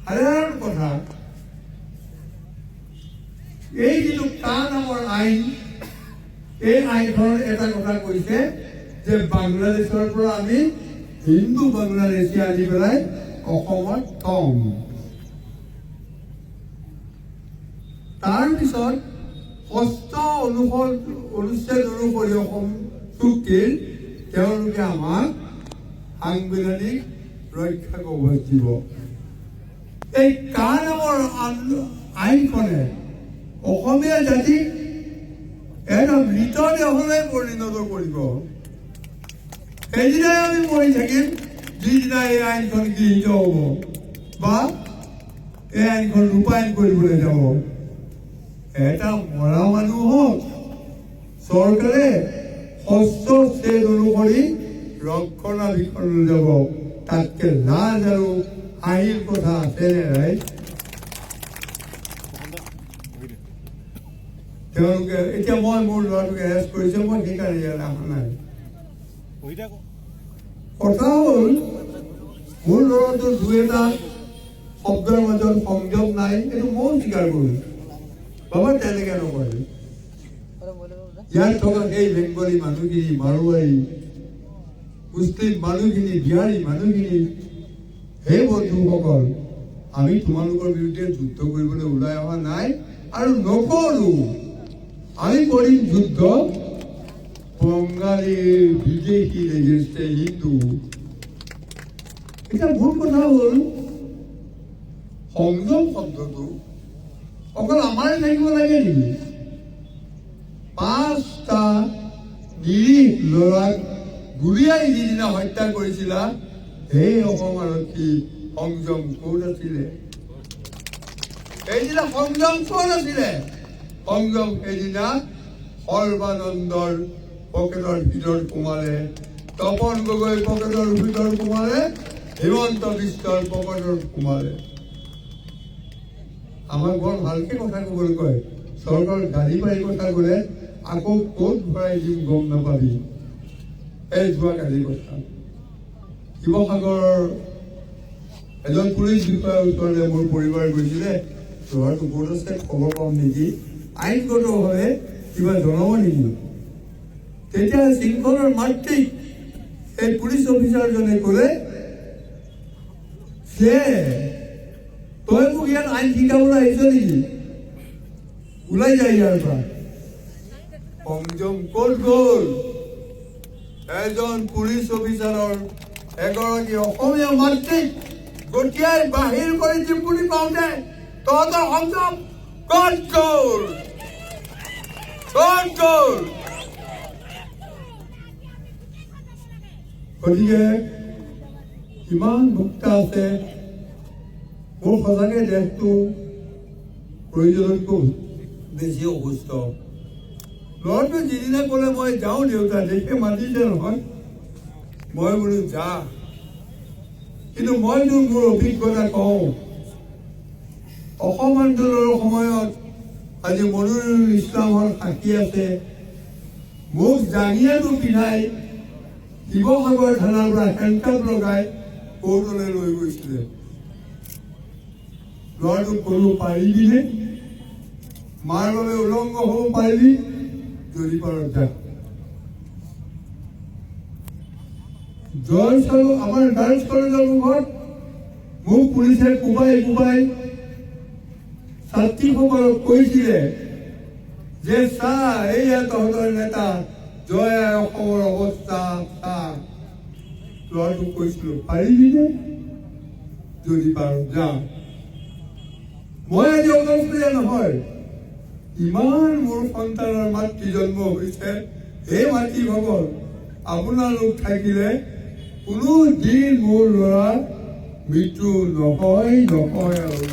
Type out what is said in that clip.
সাধাৰণ কথা এই যিটো কা নামৰ আইন এই আইনখনৰ এটা কথা কৈছে যে বাংলাদেশৰ পৰা আমি হিন্দু বাংলাদেশী আনি পেলাই অসমত থম। তাৰপিছত ৬ষ্ঠ অনুচ্ছেদ অনুসৰি অসম চুক্তিৰ তেওঁলোকে আমাক সাংবিধানিক ৰক্ষা কৱচ দিব। এই কা নামৰ আইনখনে অসমীয়া জাতিক এটা মৃতদেহলৈ পৰিণত কৰিব। সেইদিনাই আমি মৰি থাকিম যিদিনা এই আইনখন গৃহীত হ'ব বা এই আইনখন ৰূপায়ণ কৰিবলৈ যাব। এটা মৰা মানুহক চৰকাৰে ৬ষ্ঠ শ্ৰেণী অনুসৰি ৰক্ষণাবেক্ষণ যাব। তাতকে লাজ আৰু হাঁহিৰ কথা আছেনে ৰাইজ? তেওঁলোকে এতিয়া মই মোৰ ল'ৰাটোক এৰেষ্ট কৰিছে, মই সেইকাৰণে ইয়াত অহা নাই। কথা হ'ল মোৰ ল'ৰাটোৰ দুই এটা শব্দৰ মাজত সংযোগ নাই, এইটো ময়ো স্বীকাৰ কৰোঁ। বাবা তেনেকে নকৰে। ইয়াত থকা সেই বেংগলী মানুহখিনি, মাৰোৱাৰী, মুছলিম মানুহখিনি, বিহাৰী মানুহখিনি, সেই বন্ধুসকল, আমি তোমালোকৰ বিৰুদ্ধে যুদ্ধ কৰিবলৈ ওলাই অহা নাই আৰু নকৰোঁ। আমি কৰিম যুদ্ধ বংগালী বিদেশী এগেইনষ্টে হিন্দু। এতিয়া ভুল কথা হ'ল সংযম শব্দটো অকল আমাৰে থাকিব লাগে নেকি? ৫টা নিৰীহ ল'ৰাক গুলীয়াই যিদিনা হত্যা কৰিছিলা সেই অসম আৰক্ষী সংযম ক'ত আছিলে? সেইদিনা সংযম ক'ত আছিলে? সংযম সেইদিনা সৰ্বানন্দৰ পকেটৰ ভিতৰত সোমালে, তপন গগৈৰ পকেটৰ ভিতৰত সোমালে, হিমন্ত বিশ্বৰ পকেটত সোমালে। আমাক বৰ ভালকে কথা ক'বলৈ কয়, চৰকাৰ গাড়ী পাৰি কথা ক'লে আকৌ ক'ত ভৰাই দিম গম নাপাবি। এই যোৱাকালি কথা শিৱসাগৰৰ এজন পুলিচ বিষয়াৰ ওচৰলৈ মোৰ পৰিবাৰ গৈছিলে, ল'ৰাটো ক'ত আছে খবৰ পাম নেকি, আইনগতভাৱে কিবা জনাব নেকি? তেতিয়া শৃংখলৰ মাতৃক এই পুলিচ অফিচাৰজনে ক'লে যে তই মোক ইয়াত আইন শিকাবলৈ আহিছ নেকি? ওলাই যায় ইয়াৰ পৰা। সংযম ক'ত গ'ল? এজন পুলিচ অফিচাৰৰ এগৰাকী অসমীয়া মাতৃক গতিয়াই বাহিৰ কৰি দিম বুলি পাওঁতে তহঁতৰ সংযম ক'ত গ'ল? ক'ত গ'ল? গতিকে কিমান ভোক্তা আছে, মোৰ সঁচাকে দেশটো প্ৰয়োজনতকৈ বেছি অসুস্থ। ল'ৰাটোৱে যিদিনা ক'লে মই যাওঁ দেউতা, দেশে মাতিছে নহয়, মই বোলো যা। কিন্তু মইতো মোৰ অভিজ্ঞতা কওঁ, অসম আন্দোলনৰ সময়ত আজি মনিৰুল ইছলামৰ সাক্ষী আছে, মোক জাঙিয়াটো পিন্ধাই শিৱসাগৰ থানাৰ পৰা হেণ্ডকাপ লগাই কোৰ্টলৈ লৈ গৈছিলে। ল'ৰাটোক ক'লো পাৰিবিনে? মাৰ বাবে উলংগ হ'ব পাৰিবি? যদি পাৰ যা। আমাৰ গাৰ্লছ কলেজৰ মুখত মোক পুলিচে কোবাই কোবাই ছাত্ৰীসকলক কৈছিলে যে চা এইয়া তহঁতৰ নেতা জয় অসমৰ অৱস্থা চা। ল'ৰাটোক কৈছিলো পাৰিবিনে? যদি পাৰ যা। মই আজি অগস্তীয়া নহয়, ইমান মোৰ সন্তানৰ মাতৃ জন্ম হৈছে, এই মাতৃভৱন আপোনালোক থাকিলে কোনো দিন মোৰ ল'ৰাৰ মৃত্যু নহয় আৰু